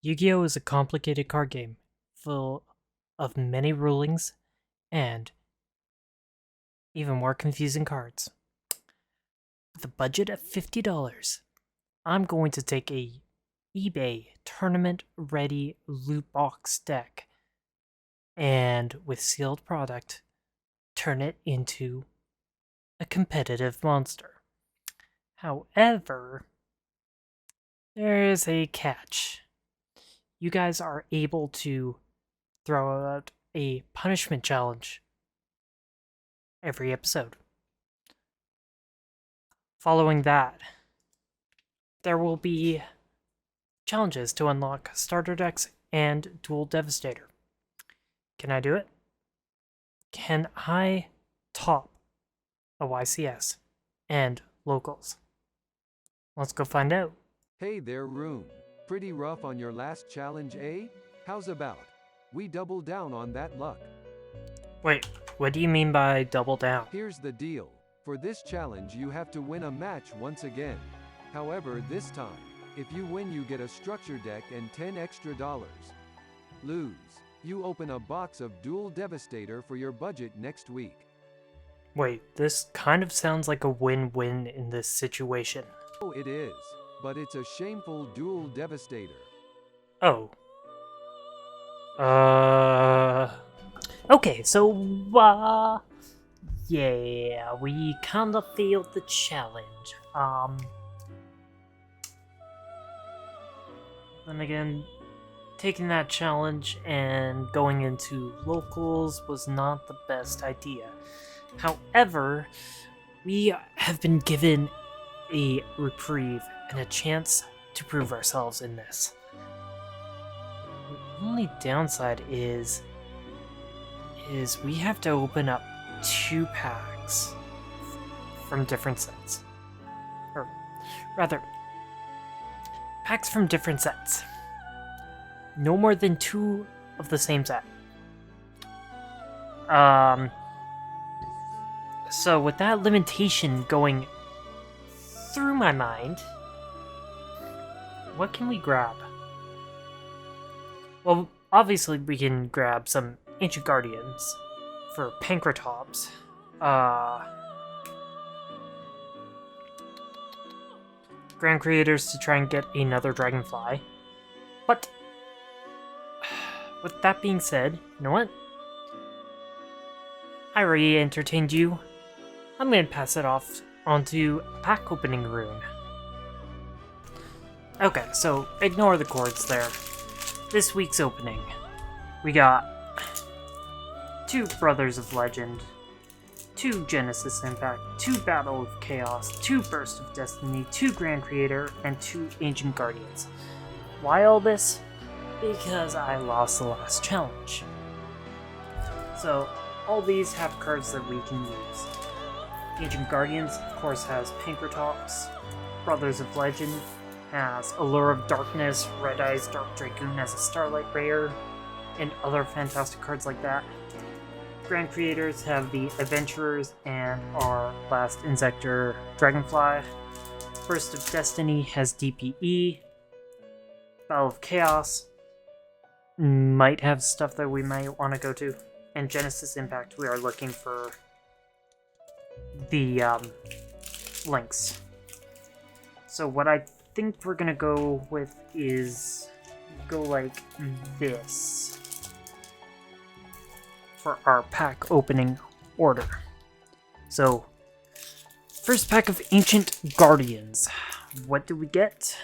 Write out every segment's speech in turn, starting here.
Yu-Gi-Oh! Is a complicated card game full of many rulings and even more confusing cards. With a budget of $50, I'm going to take a eBay tournament-ready loot box deck and, with sealed product, turn it into a competitive monster. However, there is a catch. You guys are able to throw out a punishment challenge every episode. Following that, there will be challenges to unlock starter decks and dual devastator. Can I do it? Can I top a YCS and locals? Let's go find out. Hey there, Rune. Pretty rough on your last challenge, eh? How's about we double down on that luck? Wait, what do you mean by double down? Here's the deal. For this challenge you have to win a match once again. However, this time, if you win you get a structure deck and 10 extra dollars. Lose, you open a box of Dual Devastator for your budget next week. Wait, this kind of sounds like a win-win in this situation. Oh, it is. But it's a shameful Dual Devastator. Oh. Okay, so, yeah, we kinda failed the challenge. Then again, taking that challenge and going into locals was not the best idea. However, we have been given a reprieve and a chance to prove ourselves in this. The only downside is we have to open up 2 packs from different sets. Or rather, packs from different sets. No more than 2 of the same set. So with that limitation going through my mind, what can we grab? Well, obviously we can grab some Ancient Guardians for Pankratops. Grand Creators to try and get another Dragonfly. But, with that being said, you know what? I already entertained you. I'm gonna pass it off onto pack opening rune. Okay, so ignore the chords there. This week's opening, we got 2 Brothers of Legend, 2 Genesis Impact, 2 Battle of Chaos, 2 Burst of Destiny, 2 Grand Creator, and 2 Ancient Guardians. Why all this? Because I lost the last challenge. So, all these have cards that we can use. Ancient Guardians, of course, has Pankratops. Brothers of Legend has Allure of Darkness, Red Eyes Dark Dragoon as a Starlight Rare, and other fantastic cards like that. Grand Creators have the Adventurers and our last Insector Dragonfly. Burst of Destiny has DPE. Battle of Chaos might have stuff that we might want to go to. And Genesis Impact, we are looking for the links. So what I think we're gonna go with is go like this for our pack opening order. So, first pack of Ancient Guardians. What do we get?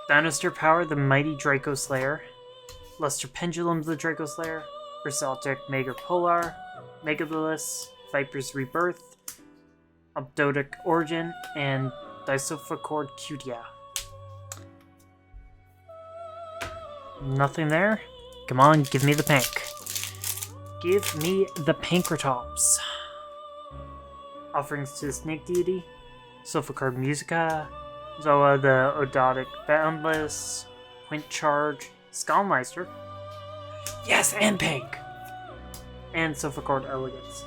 Dinosaur Power, the Mighty Draco Slayer. Luster Pendulum, the Draco Slayer. Bersaltic Mega Polar. Megalithus, Viper's Rebirth. Abdodic Origin, and Disophocord Cutia. Nothing there? Come on, give me the pink. Give me the Pankratops. Offerings to the Snake Deity. Sophocard Musica. Zoa the Ododic Boundless. Quint Charge. Skullmeister. Yes, and pink! And Sophocard Elegance.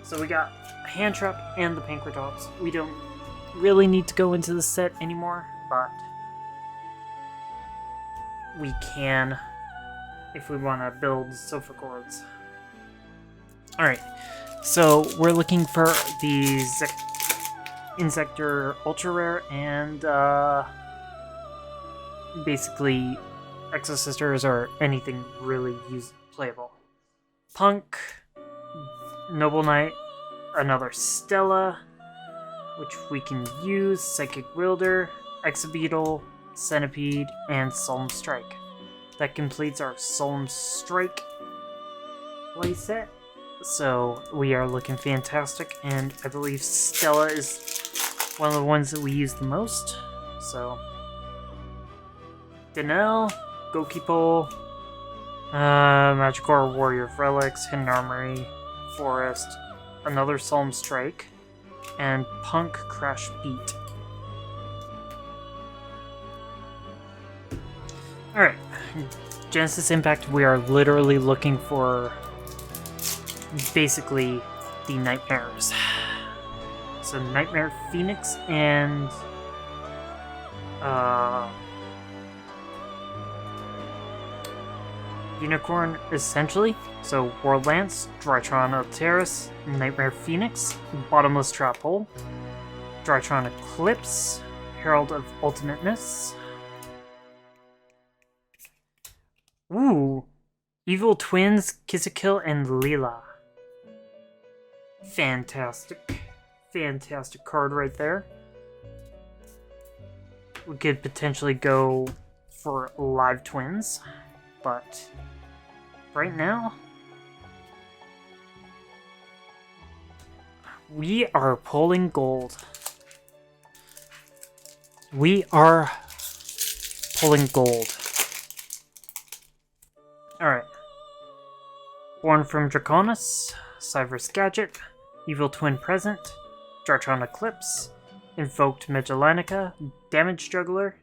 So we got a hand trap and the Pankratops. We don't really need to go into the set anymore, but we can if we want to build sofa cords. Alright, so we're looking for the Insector Ultra Rare and basically Exosisters or anything really playable. Punk, Noble Knight, another Stella, which we can use, Psychic Wielder, Exobeetle, Centipede, and Solemn Strike. That completes our Solemn Strike playset. So we are looking fantastic, and I believe Stella is one of the ones that we use the most. So Danelle, Gokipo, Magikarp, Warrior of Relics, Hidden Armory, Forest, another Solemn Strike, and Punk Crash Beat. Alright, Genesis Impact, we are literally looking for basically the Nightmares. So Nightmare Phoenix and Unicorn, essentially. So World Lance, Drytron Alteris, Nightmare Phoenix, Bottomless Trap Hole, Drytron Eclipse, Herald of Ultimateness. Ooh, Evil Twins, Kiss-a-Kill, and Leela. Fantastic. Fantastic card right there. We could potentially go for Live Twins, but right now we are pulling gold. We are pulling gold. Alright. Born from Draconis, Cyverse Gadget, Evil Twin Present, Drytron Eclipse, Invoked Megallanica, Damage Juggler.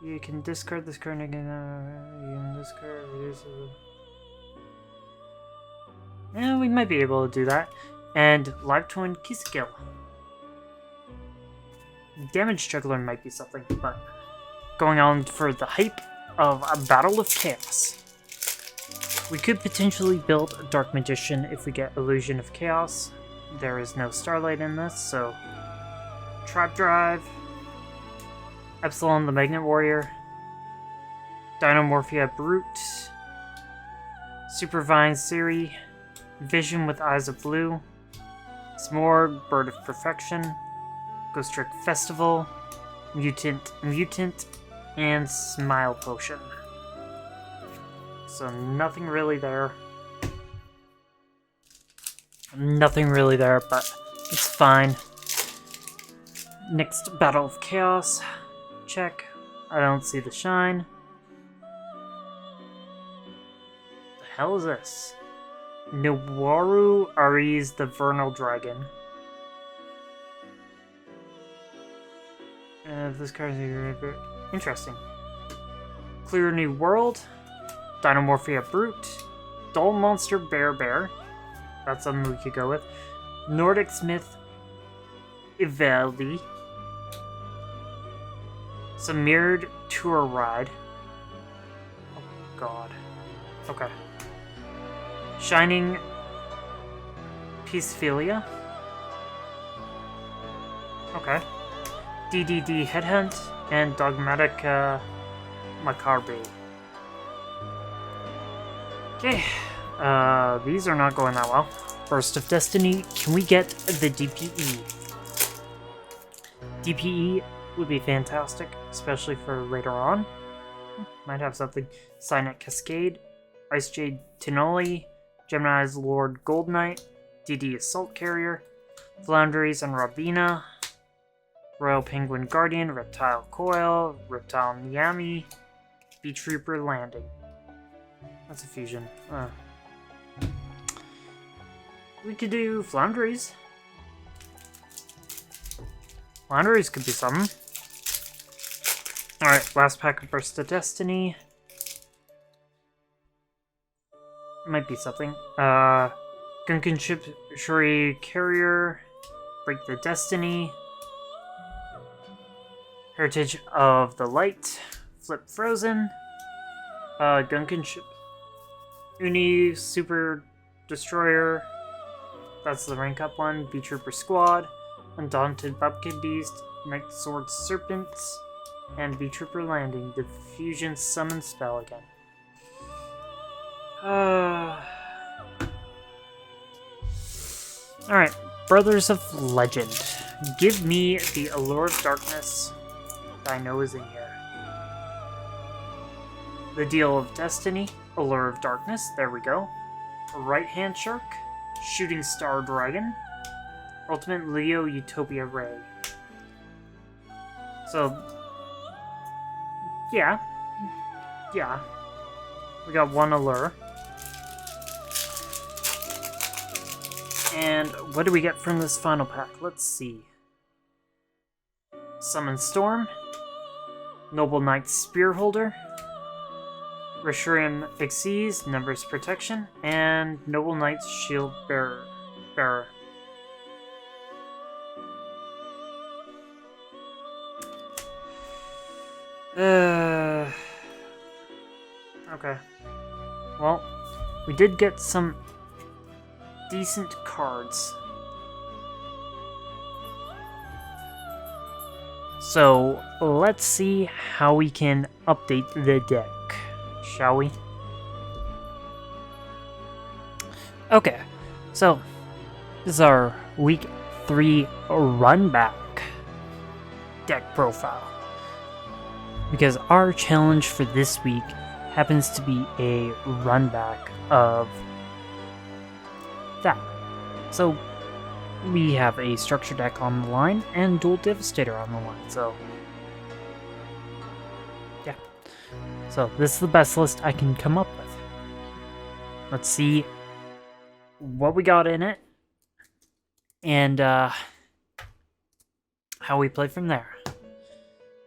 You can discard this card again. You can discard, reduce it. We might be able to do that. And Live Twin Kiss-Kill. Damage Juggler might be something, but going on for the hype of a Battle of Chaos. We could potentially build a Dark Magician if we get Illusion of Chaos. There is no Starlight in this, so Trap Drive, Epsilon the Magnet Warrior, Dinomorphia Brute, Supervine Siri, Vision with Eyes of Blue, Smorg, Bird of Perfection, Ghost Trick Festival, Mutant, and Smile Potion. So nothing really there. Nothing really there, but it's fine. Next, Battle of Chaos. Check. I don't see the shine. The hell is this? Niwaru Ares the Vernal Dragon. This card is interesting. Clear New World. Dinomorphia Brute. Dull Monster Bear. That's something we could go with. Nordic Smith Iveldi. Some Mirrored Tour Ride. Oh god. Okay. Shining Peacephilia. Okay. DDD Headhunt and Dogmatic Macabre. Okay. These are not going that well. Burst of Destiny. Can we get the DPE? DPE would be fantastic, especially for later on. Might have something. Signet Cascade, Ice Jade Tinoli, Gemini's Lord Gold Knight, DD Assault Carrier, Flounderies and Rabina, Royal Penguin Guardian, Reptile Coil, Reptile Niami, Beach Reaper Landing. That's a fusion. We could do Flounderies. Flounderies could be something. Alright, last pack of Burst of Destiny. Might be something. Gunkin Ship Shuri Carrier, Break the Destiny, Heritage of the Light, Flip Frozen, Gunkin Ship Uni Super Destroyer, that's the rank up one, V-Trooper Squad, Undaunted Bobcat Beast, Night Sword Serpents, and V-Trooper Landing, the Fusion Summon spell again. Alright, Brothers of Legend. Give me the Allure of Darkness that I know is in here. The Deal of Destiny, Allure of Darkness, there we go. Right Hand Shark, Shooting Star Dragon, Ultimate Leo Utopia Ray. So, yeah. We got one Allure. And what do we get from this final pack? Let's see. Summon Storm, Noble Knight Spearholder, Reshurium Xyz, Numbers Protection, and Noble Knight's Shield Bearer. Okay. Well, we did get some decent cards. So, let's see how we can update the deck, shall we? Okay, so this is our week 3 run back deck profile. Because our challenge for this week happens to be a run back of that. So we have a structure deck on the line and dual devastator on the line, so yeah. So this is the best list I can come up with. Let's see what we got in it and how we play from there.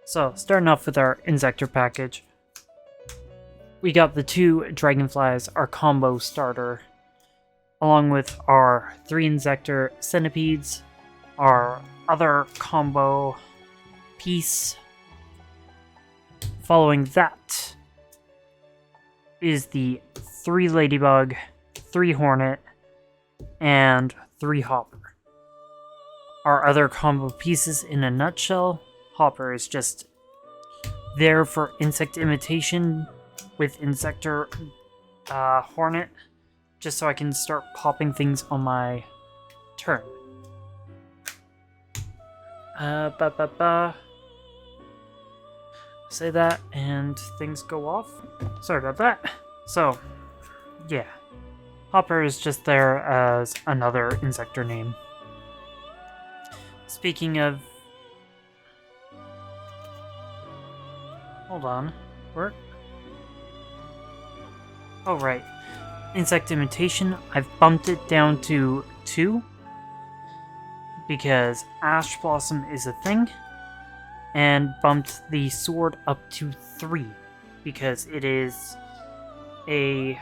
So starting off with our Insector package, we got the 2 Dragonflies, our combo starter, along with our 3 Insector Centipedes, our other combo piece. Following that is the 3 Ladybug, 3 Hornet, and 3 Hopper. Our other combo pieces in a nutshell: Hopper is just there for insect imitation with Insector Hornet, just so I can start popping things on my turn. Say that and things go off. Sorry about that. So, yeah. Hopper is just there as another Insector name. Speaking of... Hold on. Where? Oh, right. Insect imitation, I've bumped it down to 2 because Ash Blossom is a thing, and bumped the sword up to 3 because it is a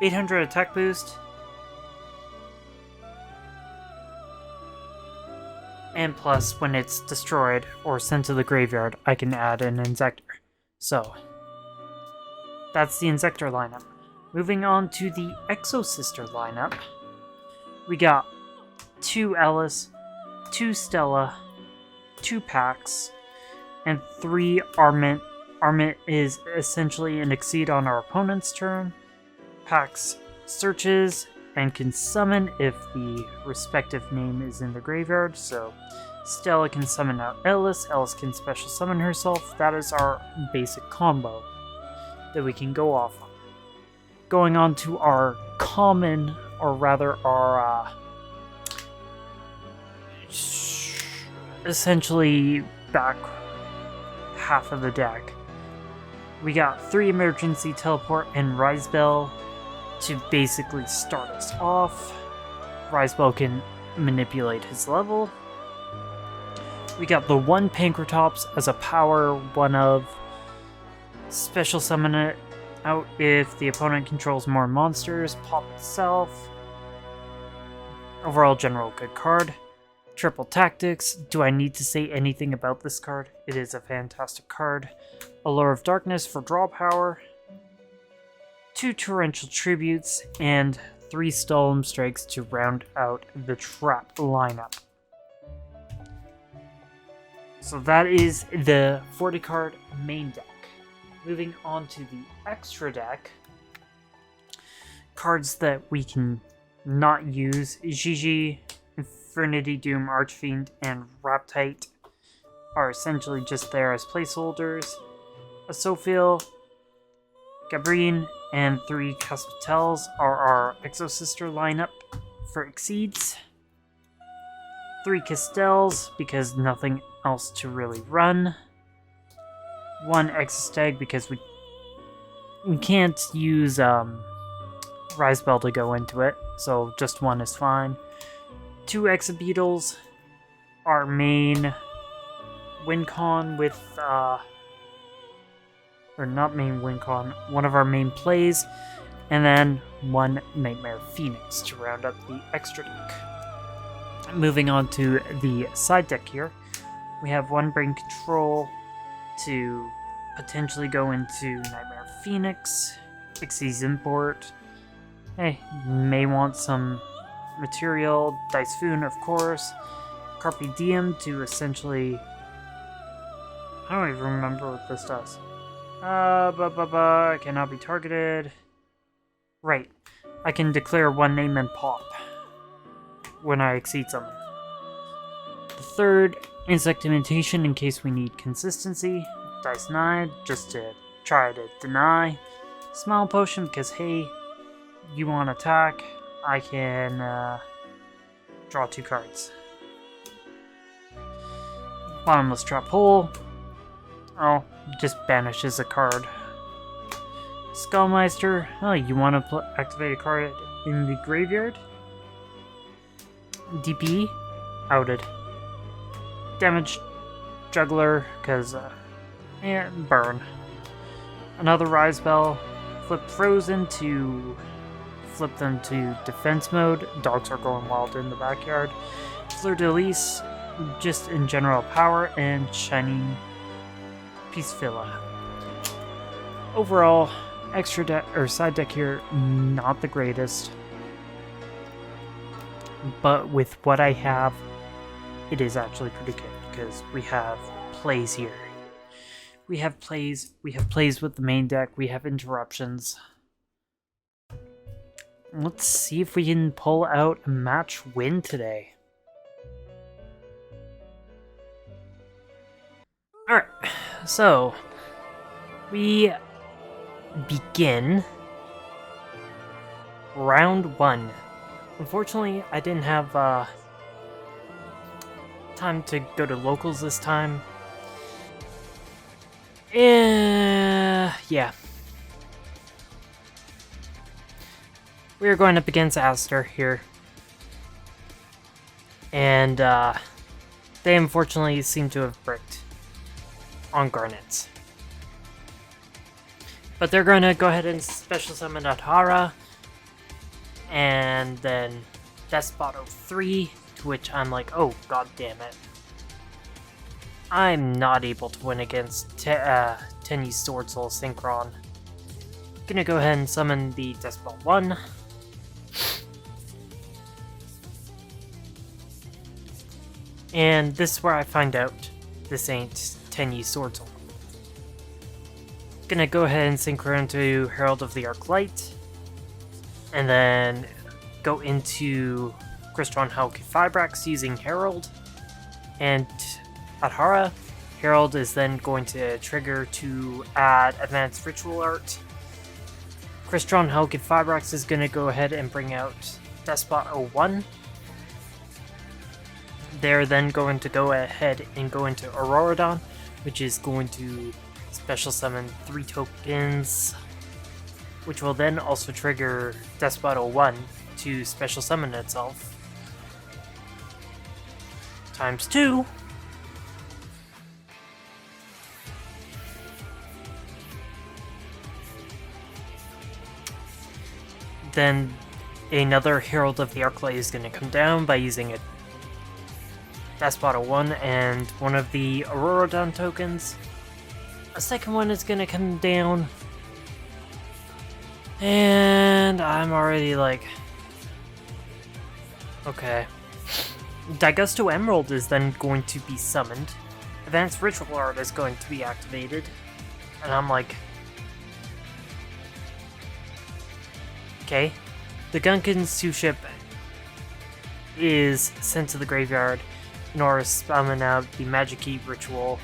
800 attack boost and plus when it's destroyed or sent to the graveyard I can add an Insector. So that's the Insector lineup. Moving on to the Exo-Sister lineup, we got 2 Ellis, 2 Stella, 2 Pax, and 3 Armament. Armament is essentially an exceed on our opponent's turn. Pax searches and can summon if the respective name is in the graveyard, so Stella can summon out Ellis, Ellis can special summon herself. That is our basic combo that we can go off on. Going on to our common, or rather our essentially back half of the deck. We got 3 Emergency Teleport and Rise Bell to basically start us off. Rise Bell can manipulate his level. We got the 1 Pankratops as a power 1 of, special summon it out if the opponent controls more monsters. Pop itself. Overall general good card. Triple Tactics. Do I need to say anything about this card? It is a fantastic card. Allure of Darkness for draw power. 2 Torrential Tributes, and 3 Stolen Strikes to round out the trap lineup. So that is the 40 card main deck. Moving on to the extra deck. Cards that we can not use. Gigi, Infernity Doom, Archfiend, and Raptite are essentially just there as placeholders. Asophiel, Gabrine, and 3 Caspitels are our Exosister lineup for Exceeds. 3 Castels, because nothing else to really run. 1 Exosteg, because we can't use Rise Bell to go into it, so just 1 is fine. 2 Exabeetles, our main WinCon with, or not main WinCon, one of our main plays, and then 1 Nightmare Phoenix to round up the extra deck. Moving on to the side deck here, we have 1 Brain Control to potentially go into Nightmare Phoenix, Xyz Import. Hey, may want some material, Dice Foon, of course. Carpe Diem to essentially... I don't even remember what this does. Cannot be targeted. Right. I can declare 1 name and pop when I exceed something. The third, Insect Imitation in case we need consistency. Dice 9, just to try to deny. Smile Potion because, hey, you want attack, I can draw 2 cards. Bottomless Trap Hole. Oh, just banishes a card. Skullmeister. Oh, you want to activate a card in the graveyard? DP. Outed. Damage Juggler, because, burn. Another Rise Bell. Flip Frozen to flip them to defense mode. Dogs are going wild in the backyard. Fleur de Lis, just in general power, and Shining Peacefilla. Overall, extra deck or side deck here, not the greatest. But with what I have, it is actually pretty good because we have plays here. We have plays with the main deck, we have interruptions. Let's see if we can pull out a match win today. Alright, so we begin round 1. Unfortunately, I didn't have time to go to locals this time. Yeah. We are going up against Aster here. And they unfortunately seem to have bricked on Garnets. But they're going to go ahead and special summon Adhara. And then Despoto 3, to which I'm like, oh, god damn it. I'm not able to win against Tenyi Sword Soul Synchron. Gonna go ahead and summon the Despot 1. And this is where I find out this ain't Tenyi Sword Soul. Gonna go ahead and synchro into Herald of the Arc Light. And then go into Crystron Hellkey Fibrax using Herald. And Adhara. Herald is then going to trigger to add Advanced Ritual Art. Crystron Hellkey Fibrax is going to go ahead and bring out Despot 01. They're then going to go ahead and go into Auroradon, which is going to special summon 3 tokens, which will then also trigger Despot 01 to special summon itself. Times 2. then another Herald of the Arclight is going to come down by using a Despot of 1 and one of the Aurorodon tokens. A second one is going to come down. And I'm already like... okay. Daigusto Emerald is then going to be summoned. Advanced Ritual Art is going to be activated. And I'm like... okay. The Gunkin Suship is sent to the graveyard in order to summon out the Magic Key Ritual.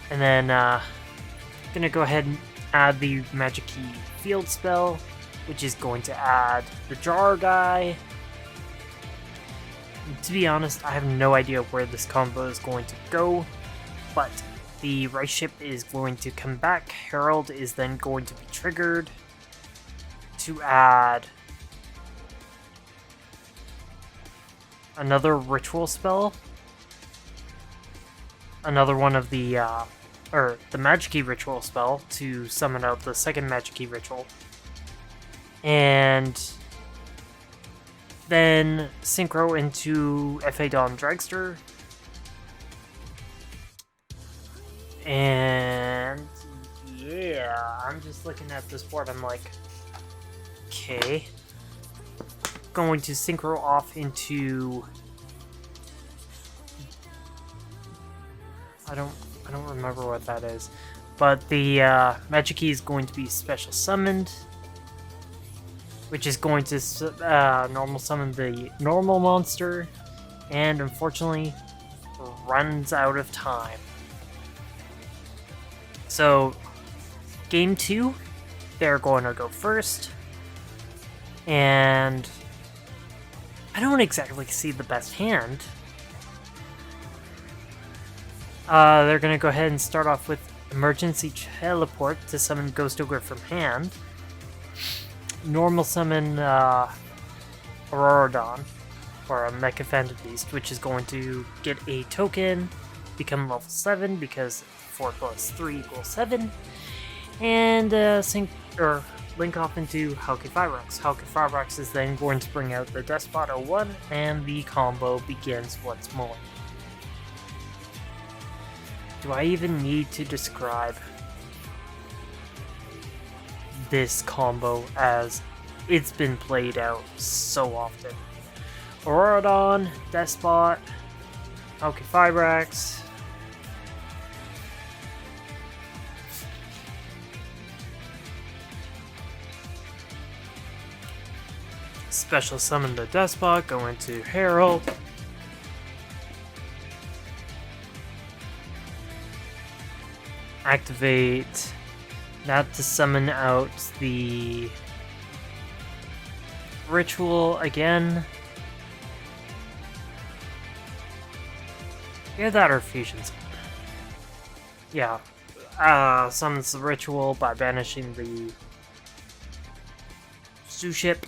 And then, gonna go ahead and add the Magic Key Field spell, which is going to add the Jar guy. To be honest, I have no idea where this combo is going to go, but the Rice Ship is going to come back. Herald is then going to be triggered to add another ritual spell. Another one of the, the Magic Key Ritual spell to summon out the second Magic Key Ritual. And then synchro into F.A. Dawn Dragster. And yeah, I'm just looking at this board, I'm like, okay. Going to synchro off into... I don't remember what that is. But the Magic Key is going to be special summoned, which is going to normal summon the normal monster, and unfortunately runs out of time. So, game 2, they're going to go first, and I don't exactly see the best hand. They're going to go ahead and start off with Emergency Teleport to summon Ghost Ogre from hand. Normal summon Aurorodon, or a Mecha Phantom Beast, which is going to get a token, become level 7 because 4 plus 3 equals 7, and link off into Hauke Fibrax. Hauke Fibrax is then going to bring out the Despot 01, and the combo begins once more. Do I even need to describe this combo as it's been played out so often? Aurorodon, Despot, Hauke Fibrax. Special summon the Despot, go into Herald. Activate that to summon out the ritual again. Either that or fusions. Yeah. Summons the ritual by banishing the Suship,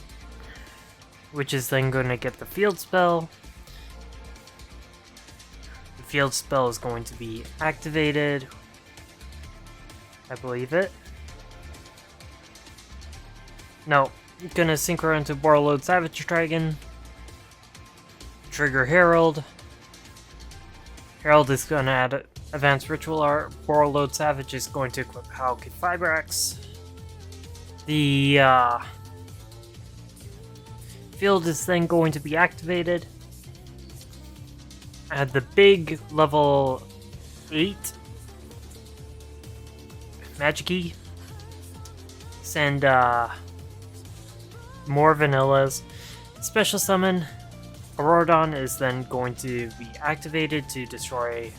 which is then going to get the field spell. The field spell is going to be activated. I believe it. No, gonna synchro into Borreload Savage Dragon. Trigger Herald. Herald is gonna add Advanced Ritual Art. Borreload Savage is going to equip Hauke Fibrax. The field is then going to be activated. Add the big level 8 Magic Key. Send more vanillas. Special summon Aurorodon is then going to be activated to destroy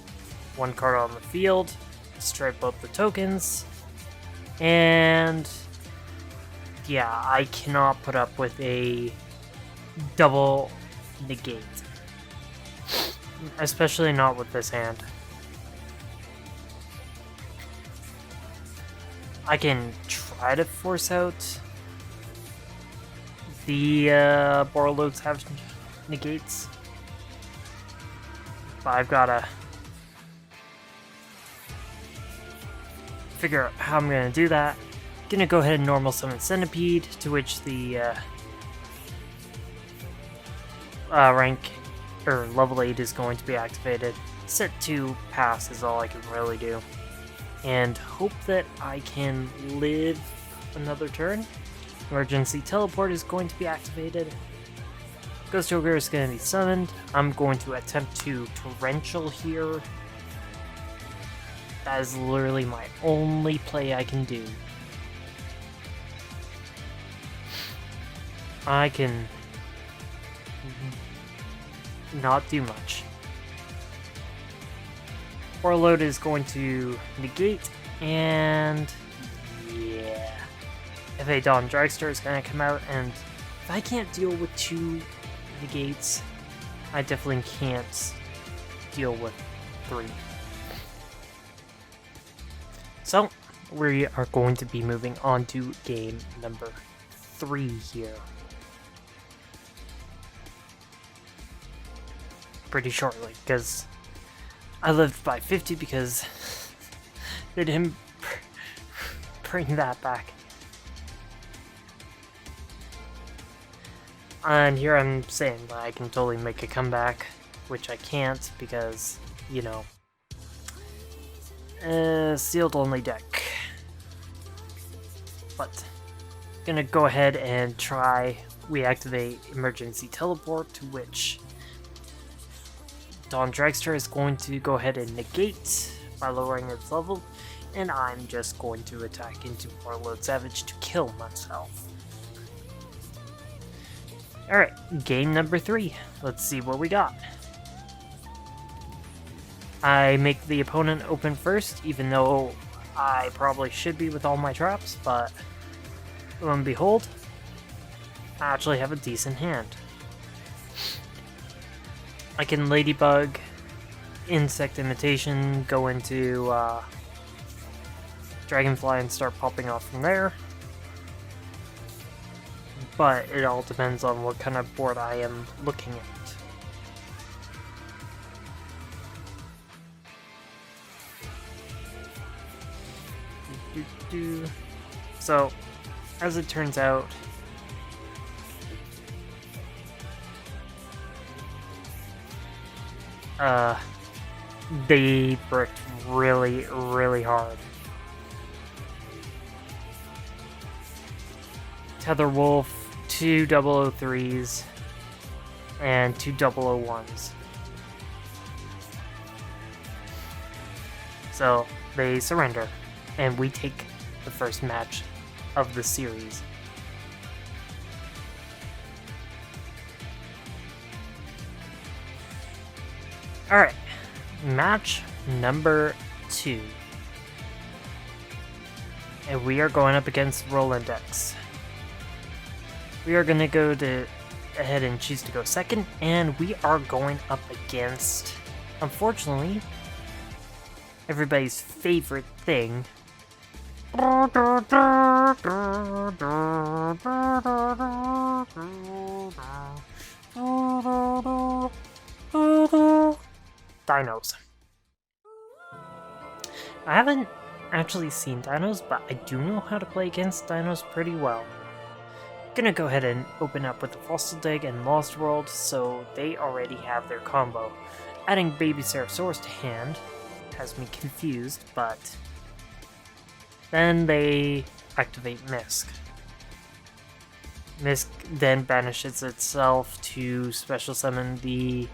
one card on the field, destroy both the tokens, and yeah, I cannot put up with a double negate, especially not with this hand. I can try to force out the Borreload Savage negates, but I've gotta figure out how I'm gonna do that. Gonna go ahead and normal summon Centipede, to which the rank or level 8 is going to be activated. Set to pass is all I can really do. And hope that I can live another turn. Emergency teleport is going to be activated. Ghost Ogre is going to be summoned. I'm going to attempt to torrential here. That is literally my only play I can do. I can not do much. Overload is going to negate, and yeah. If a Dawn Dragster is going to come out, and if I can't deal with 2 negates, I definitely can't deal with 3. So, we are going to be moving on to game number 3 here. Pretty shortly, because I lived by 50 because they didn't bring that back. And here I'm saying that I can totally make a comeback, which I can't because, you know, sealed only deck. But gonna go ahead and try. We activate emergency teleport, to which Dawn Dragster is going to go ahead and negate by lowering its level, and I'm just going to attack into Warlord Savage to kill myself. Alright, game number 3. Let's see what we got. I make the opponent open first, even though I probably should be with all my traps, but lo and behold, I actually have a decent hand. I can Ladybug, Insect Imitation, go into Dragonfly and start popping off from there. But it all depends on what kind of board I am looking at. So, as it turns out, they bricked really, really hard. Tether Wolf, 2 003s, and 2 001s. So, they surrender, and we take the first match of the series. Alright, match number 2. And we are going up against Roll Index. We are going to go ahead and choose to go second, and we are going up against, unfortunately, everybody's favorite thing. Dinos. I haven't actually seen dinos, but I do know how to play against dinos pretty well. Gonna go ahead and open up with the Fossil Dig and Lost World, so they already have their combo. Adding Baby Ceratosaurus to hand has me confused, but then they activate Misk. Misk then banishes itself to special summon the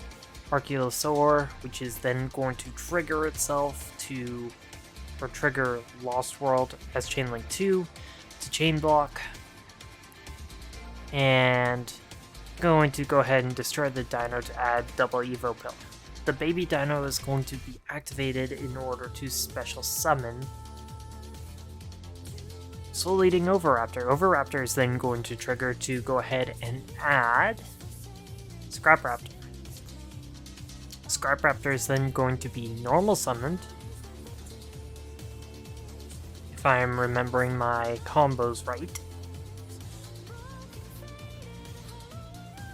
Archaeosaur, which is then going to trigger itself or trigger Lost World as Chainlink 2 to Chain Block. And going to go ahead and destroy the dino to add double Evo Pill. The baby dino is going to be activated in order to special summon Soul Eating Oviraptor. Oviraptor is then going to trigger to go ahead and add Scrap Raptor. Scrap Raptor is then going to be normal summoned, if I am remembering my combos right.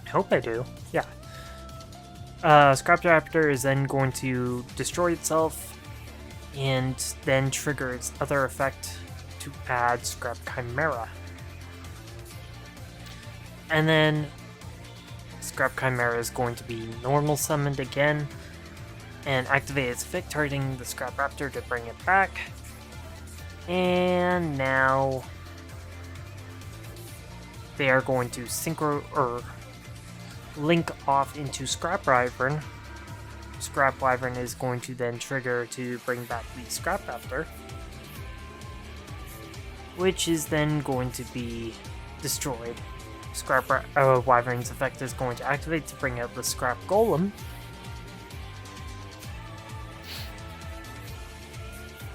I hope I do. Yeah. Scrap Raptor is then going to destroy itself and then trigger its other effect to add Scrap Chimera. And then Scrap Chimera is going to be normal summoned again and activate its effect, targeting the Scrap Raptor to bring it back. And now they are going to link off into Scrap Wyvern. Scrap Wyvern is going to then trigger to bring back the Scrap Raptor, which is then going to be destroyed. Wyvern's effect is going to activate to bring out the Scrap Golem.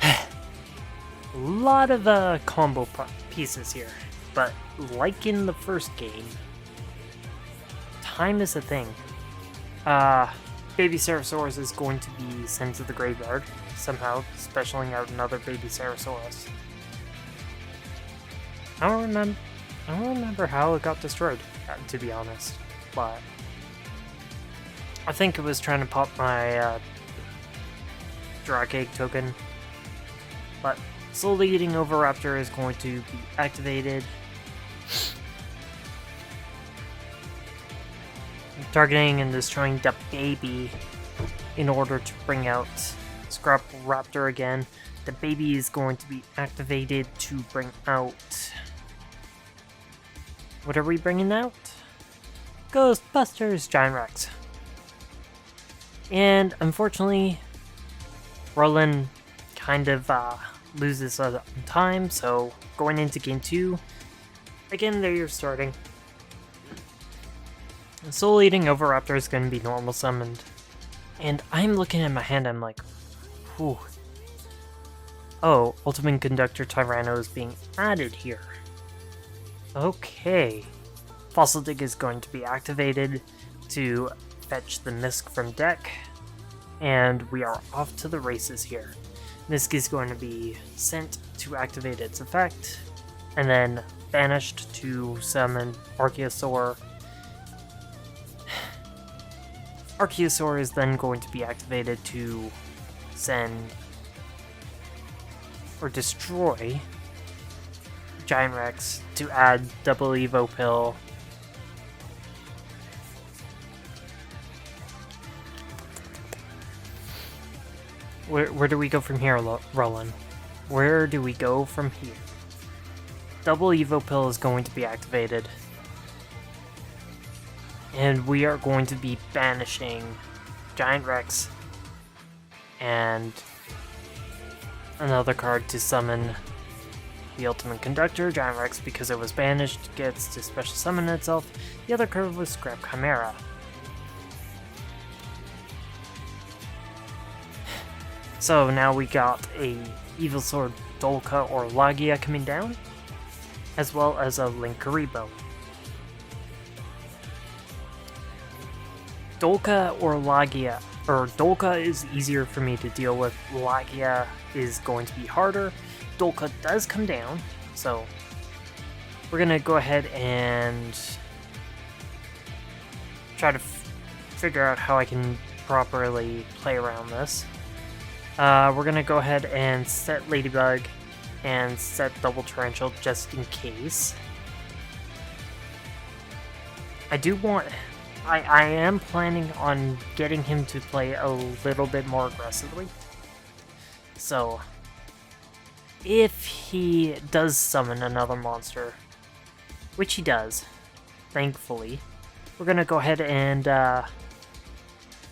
A lot of combo pieces here, but like in the first game, time is a thing. Baby Cerosaurus is going to be sent to the graveyard somehow, specialing out another Baby Cerosaurus. I don't remember how it got destroyed, to be honest, but I think it was trying to pop my Drag Egg token, but slowly eating Oviraptor is going to be activated. Targeting and destroying the baby in order to bring out Scrap Raptor again. The baby is going to be activated to bring out... What are we bringing out? Ghostbusters Giant Rex. And unfortunately, Roland kind of loses on time, so going into game 2, again there you're starting. Soul Eating Oviraptor is going to be normal summoned. And I'm looking at my hand, I'm like, whew. Oh, Ultimate Conductor Tyranno is being added here. Okay. Fossil Dig is going to be activated to fetch the Misk from deck. And we are off to the races here. Misk is going to be sent to activate its effect, and then banished to summon Archaeosaur. Archaeosaur is then going to be activated to send or destroy Giant Rex to add double Evo Pill. Where do we go from here, Roland? Where do we go from here? Double Evo Pill is going to be activated. And we are going to be banishing Giant Rex and another card to summon the Ultimate Conductor. Giant Rex, because it was banished, gets to special summon itself. The other card was Scrap Chimera. So now we got a Evil Sword Dolka or Lagia coming down, as well as a Linkuriboh. Dolka or Lagia, or Dolka is easier for me to deal with, Lagia is going to be harder. Dolka does come down, so we're gonna go ahead and try to figure out how I can properly play around this. We're gonna go ahead and set Ladybug and set Double Torrential just in case. I am planning on getting him to play a little bit more aggressively. So, if he does summon another monster, which he does, thankfully, we're gonna go ahead and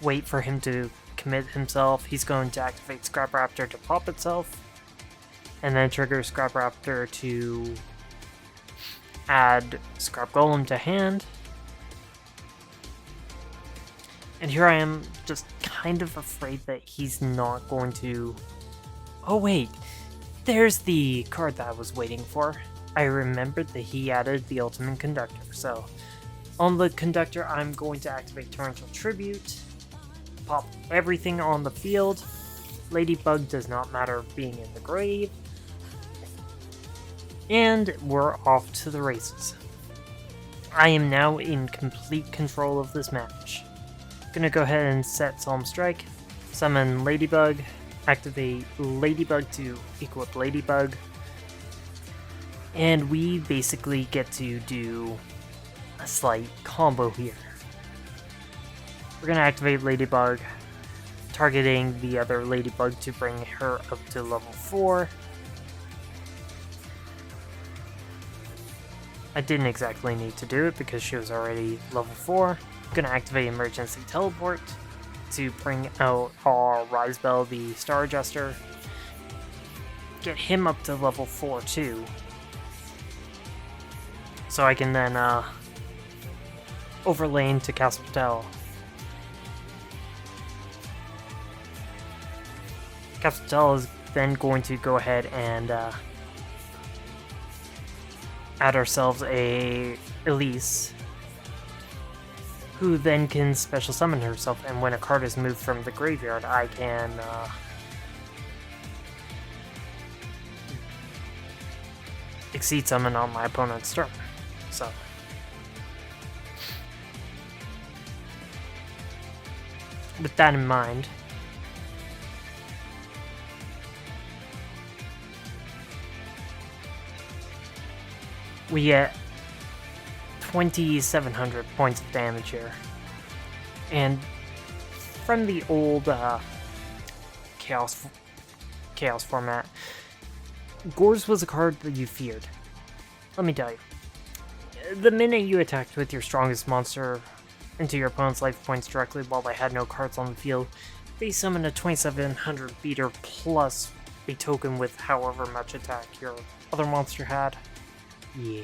wait for him to commit himself. He's going to activate Scrap Raptor to pop itself, and then trigger Scrap Raptor to add Scrap Golem to hand. And here I am, just kind of afraid that he's not going to... Oh wait, there's the card that I was waiting for. I remembered that he added the Ultimate Conductor, so on the Conductor I'm going to activate Torrential Tribute, pop everything on the field. Ladybug does not matter being in the grave. And we're off to the races. I am now in complete control of this match. Gonna go ahead and set Solemn Strike, summon Ladybug, activate Ladybug to equip Ladybug, and we basically get to do a slight combo here. We're gonna activate Ladybug, targeting the other Ladybug to bring her up to level 4. I didn't exactly need to do it because she was already level 4. I'm gonna activate Emergency Teleport to bring out our Risebell, the Star Adjuster. Get him up to level 4 too. So I can then overlay into Castle Patel. Castle Patel is then going to go ahead and add ourselves a Elise, who then can special summon herself, and when a card is moved from the graveyard, I can exceed summon on my opponent's turn. So with that in mind, we get 2,700 points of damage here. And from the old Chaos format, Gores was a card that you feared. Let me tell you. The minute you attacked with your strongest monster into your opponent's life points directly while they had no cards on the field, they summoned a 2,700 beater plus a token with however much attack your other monster had. Yeah.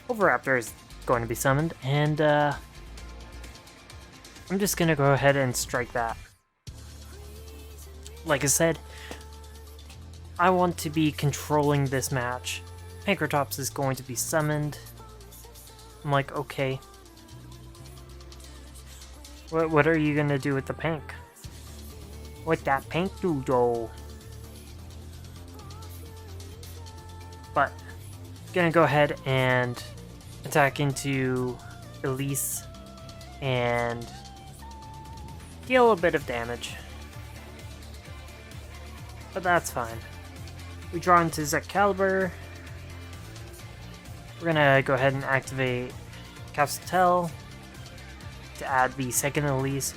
Overraptor is going to be summoned, and I'm just going to go ahead and strike that. Like I said, I want to be controlling this match. Pankratops is going to be summoned. I'm like, okay. What are you going to do with the Pank? What that Pank do, though? But gonna go ahead and attack into Elise and deal a bit of damage. But that's fine. We draw into Excalibur. We're gonna go ahead and activate Castel to add the second Elise.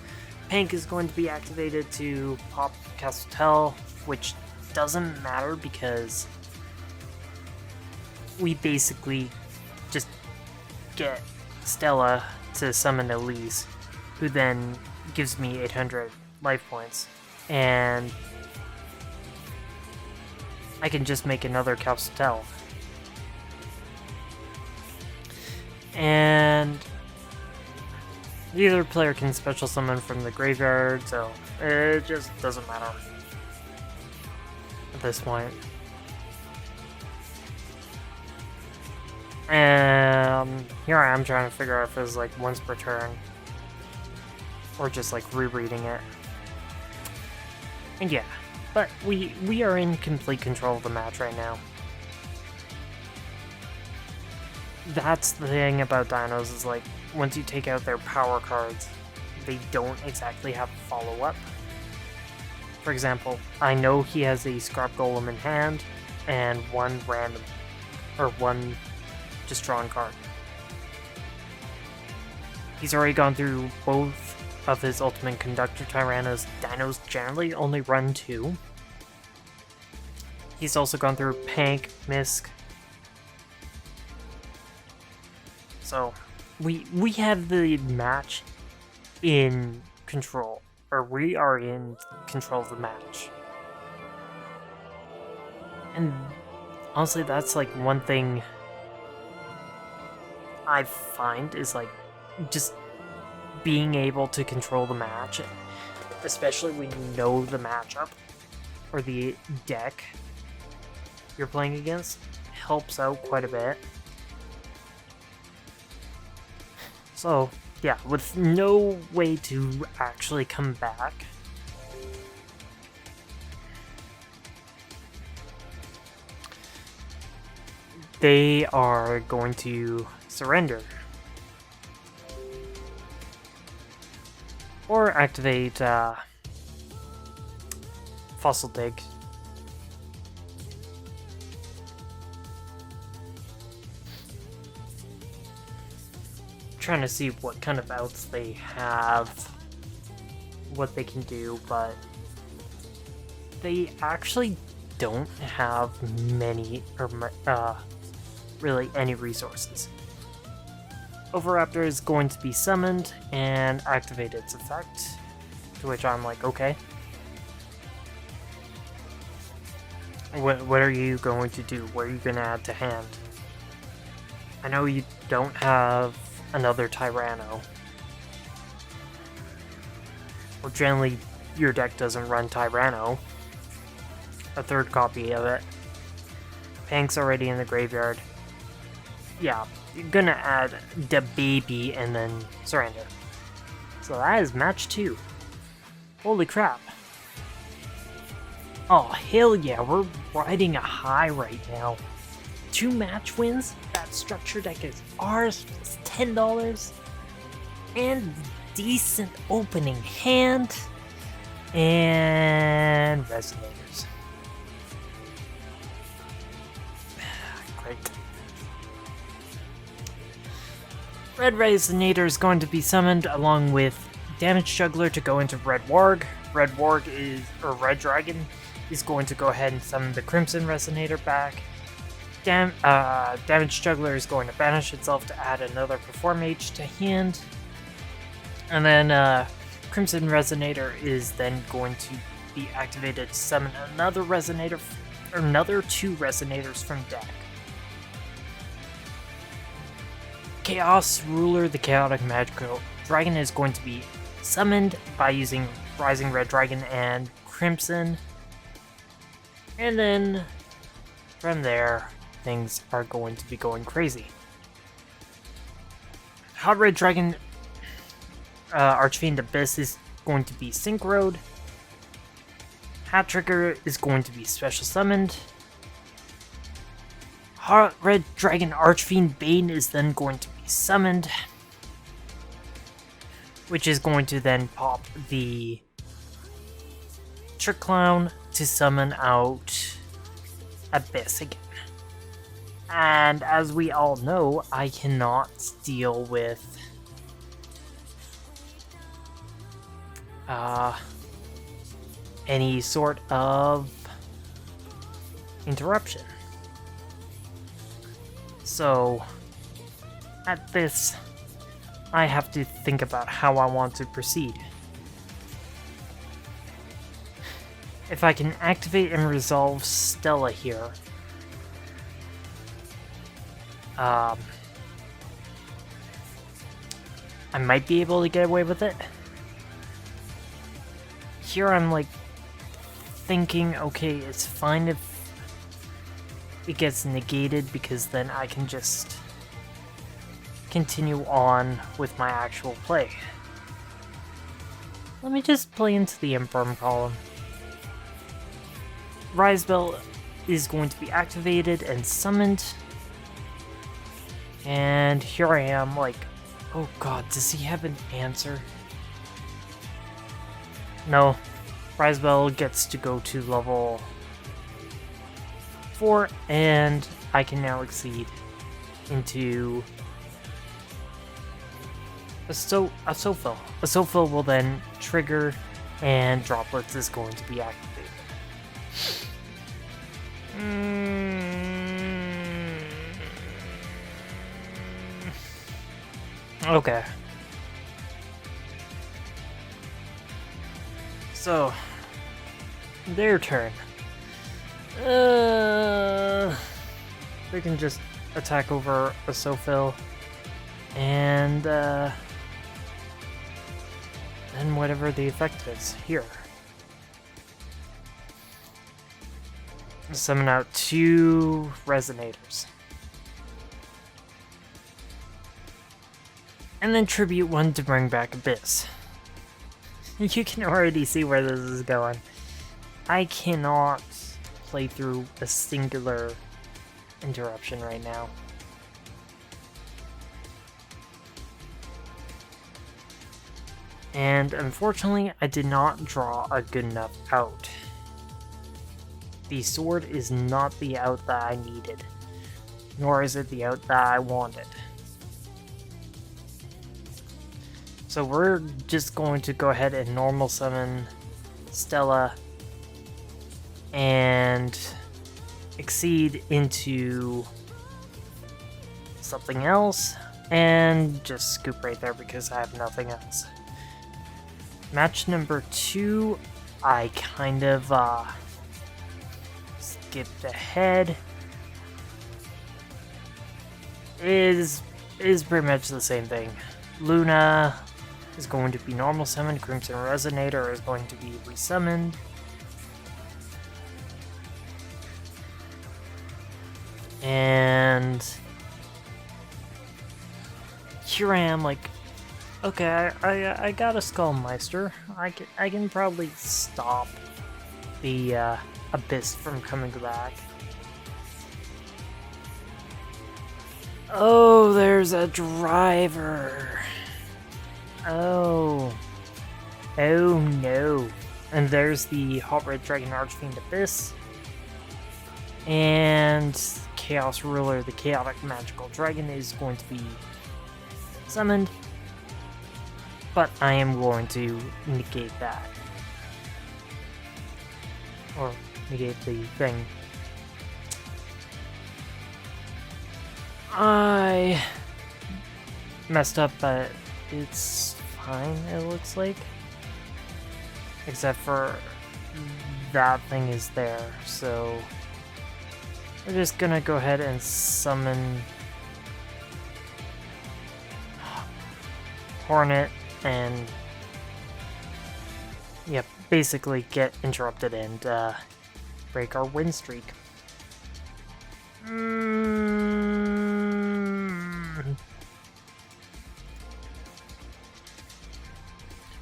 Pank is going to be activated to pop Castel, which doesn't matter because we basically just get Stella to summon Elise, who then gives me 800 life points, and I can just make another Calcetel. And either player can special summon from the graveyard, so it just doesn't matter at this point. And here I am trying to figure out if it's like once per turn or just like rereading it. And yeah, but we are in complete control of the match right now. That's the thing about dinos, is like once you take out their power cards, they don't exactly have follow-up. For example, I know he has a Scrap Golem in hand and one random, or one just drawn card. He's already gone through both of his Ultimate Conductor Tyrannos. Dinos generally only run 2. He's also gone through Pank, Misk. So we have the match in control, or we are in control of the match. And honestly, that's like one thing I find is like just being able to control the match, especially when you know the matchup or the deck you're playing against, helps out quite a bit. So yeah, with no way to actually come back, they are going to surrender. Or activate Fossil Dig. trying to see what kind of outs they have, what they can do, but they actually don't have many, or really any resources. Overraptor is going to be summoned and activate its effect, to which I'm like, okay. What are you going to do? What are you going to add to hand? I know you don't have another Tyranno. Or generally, your deck doesn't run Tyranno. A third copy of it. Pank's already in the graveyard. Yeah, you're gonna add the baby and then surrender. So that is match 2. Holy crap. Oh, hell yeah, we're riding a high right now. 2 match wins, that structure deck is ours, it's $10. And decent opening hand. And resonators. Great. Red Resonator is going to be summoned along with Damage Juggler to go into Red Warg. Red Dragon is going to go ahead and summon the Crimson Resonator back. Damage Juggler is going to banish itself to add another Perform H to hand. And then Crimson Resonator is then going to be activated to summon another Resonator, or another 2 Resonators from deck. Chaos Ruler, the Chaotic Magical Dragon, is going to be summoned by using Rising Red Dragon and Crimson. And then, from there, things are going to be going crazy. Hot Red Dragon Archfiend Abyss is going to be synchroed. Hat Trigger is going to be special summoned. Hot Red Dragon Archfiend Bane is then going to be summoned, which is going to then pop the Trick Clown to summon out Abyss again. And as we all know, I cannot deal with any sort of interruption. So at this, I have to think about how I want to proceed. If I can activate and resolve Stella here, I might be able to get away with it. Here I'm like thinking, okay, it's fine if it gets negated because then I can just continue on with my actual play. Let me just play into the Infirm column. Rise Bell is going to be activated and summoned. And here I am, like, oh god, does he have an answer? No. Rise Bell gets to go to level 4, and I can now exceed into a Soulfill. A Soulfill will then trigger, and Droplets is going to be activated. Okay. So, their turn. They can just attack over a Soulfill, and whatever the effect is here. Summon out 2 Resonators. And then tribute 1 to bring back Abyss. You can already see where this is going. I cannot play through a singular interruption right now. And unfortunately, I did not draw a good enough out. The sword is not the out that I needed, nor is it the out that I wanted. So we're just going to go ahead and normal summon Stella and exceed into something else and just scoop right there because I have nothing else. Match number 2, I kind of skipped ahead. Is pretty much the same thing. Luna is going to be normal summoned, Crimson Resonator is going to be resummoned. And here I am, like, okay, I got a Skullmeister. I can probably stop the Abyss from coming back. Oh, there's a driver. Oh no. And there's the Hot Red Dragon Archfiend Abyss. And Chaos Ruler, the Chaotic Magical Dragon, is going to be summoned. But I am going to negate that. Or negate the thing. I messed up, but it's fine, it looks like. Except for that thing is there, so we're just gonna go ahead and summon Hornet and yep, basically get interrupted and break our win streak.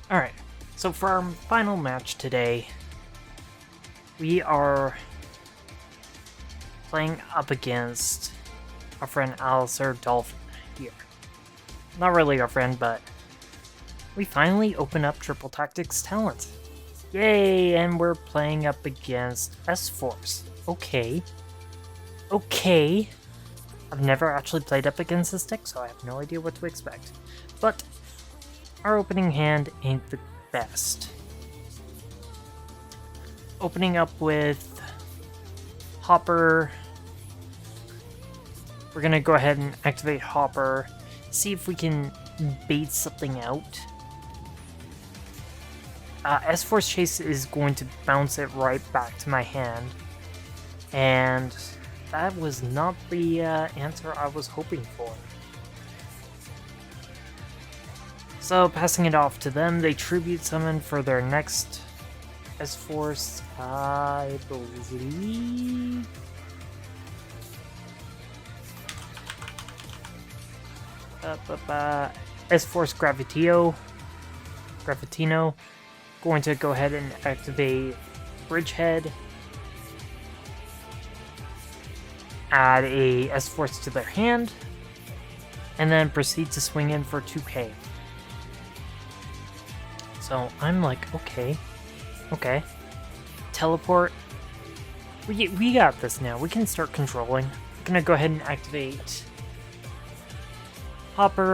Alright, so for our final match today, we are playing up against our friend Alistair Dolphin here. Not really our friend, but we finally open up Triple Tactics talent. Yay, and we're playing up against S-Force. Okay. Okay. I've never actually played up against this deck, so I have no idea what to expect. But our opening hand ain't the best. Opening up with Hopper. We're gonna go ahead and activate Hopper, see if we can bait something out. S-Force Chase is going to bounce it right back to my hand, and that was not the answer I was hoping for. So, passing it off to them, they tribute summon for their next S-Force, I believe. S-Force Gravitino. Going to go ahead and activate Bridgehead. Add a S-Force to their hand. And then proceed to swing in for 2k. So I'm like, okay. Teleport. We got this now. We can start controlling. I'm gonna go ahead and activate Hopper,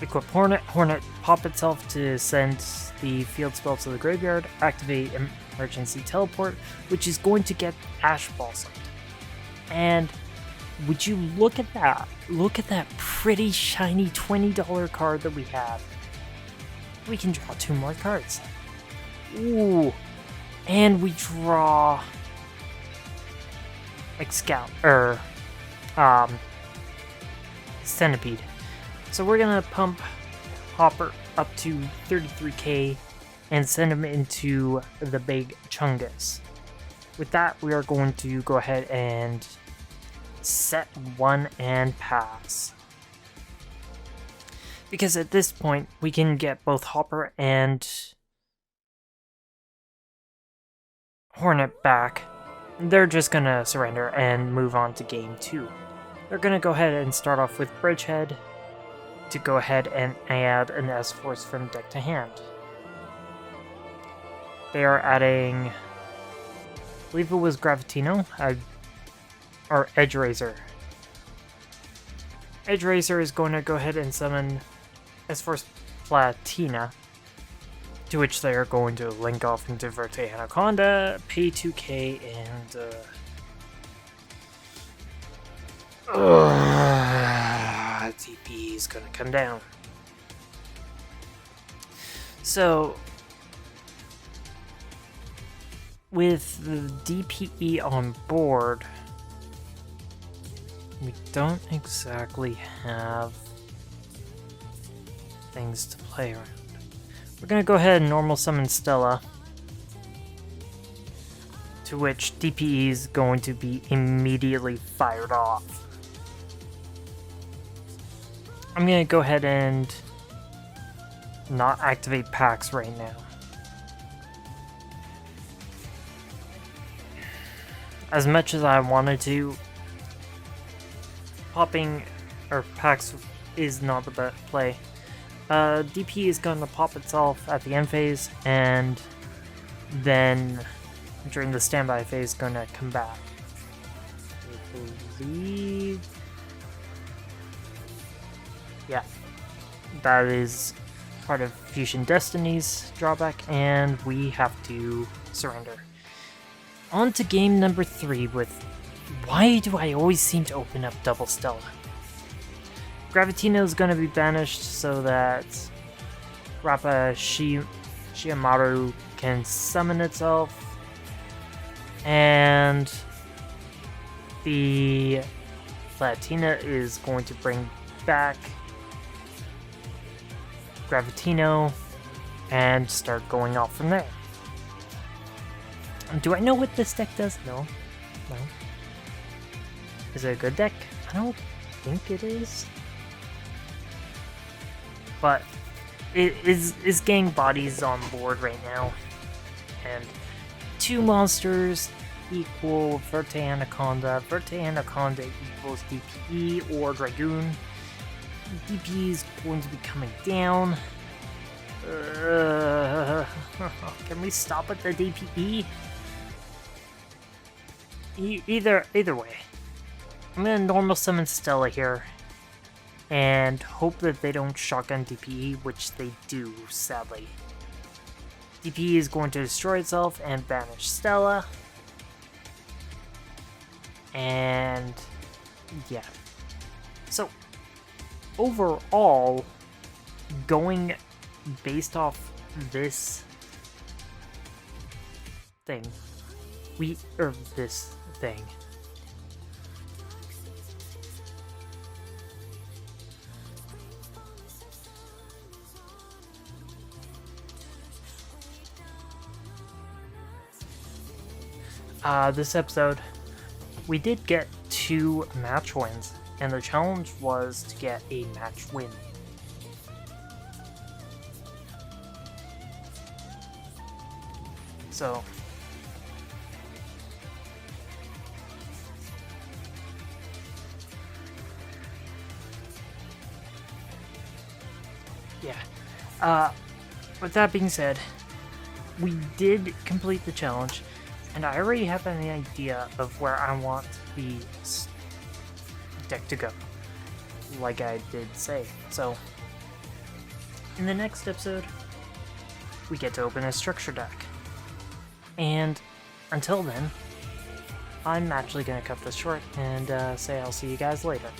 equip Hornet, pop itself to send the field spell to the graveyard, activate Emergency Teleport, which is going to get Ash Blossomed. And would you look at that? Look at that pretty shiny $20 card that we have. We can draw 2 more cards. Ooh. And we draw Centipede. So we're gonna pump Hopper up to 33k and send him into the big Chungus. With that, we are going to go ahead and set 1 and pass. Because at this point, we can get both Hopper and Hornet back. They're just gonna surrender and move on to game 2. They're gonna go ahead and start off with Bridgehead to go ahead and add an S-Force from deck to hand. They are adding, I believe it was Gravitino, or Edge Razor. Edge Razor is going to go ahead and summon as for Platina, to which they are going to link off into Verte Anaconda, pay 2k, and TP is gonna come down. So, with the DPE on board, we don't exactly have things to play around. We're gonna go ahead and normal summon Stella, to which DPE is going to be immediately fired off. I'm gonna go ahead and not activate packs right now. As much as I wanted to, popping or packs is not the best play. DP is going to pop itself at the end phase, and then during the standby phase, going to come back. I believe, yeah, that is part of Fusion Destiny's drawback, and we have to surrender. On to game number 3 with why do I always seem to open up double Stella? Gravitino is going to be banished so that Rappa Shiamaru can summon itself, and the Platina is going to bring back Gravitino and start going off from there. Do I know what this deck does? No. No. Is it a good deck? I don't think it is. But it is getting bodies on board right now. And 2 monsters equal Verte Anaconda. Verte Anaconda equals DPE or Dragoon. DPE is going to be coming down. Can we stop at the DPE? Either way. I'm gonna normal summon Stella here and hope that they don't shotgun DPE, which they do, sadly. DPE is going to destroy itself and banish Stella. And yeah. So overall, going based off this thing, this thing. This episode, we did get 2 match wins, and the challenge was to get a match win. So, yeah. With that being said, we did complete the challenge, and I already have an idea of where I want the deck to go, like I did say. So, in the next episode, we get to open a structure deck. And until then, I'm actually going to cut this short and say I'll see you guys later.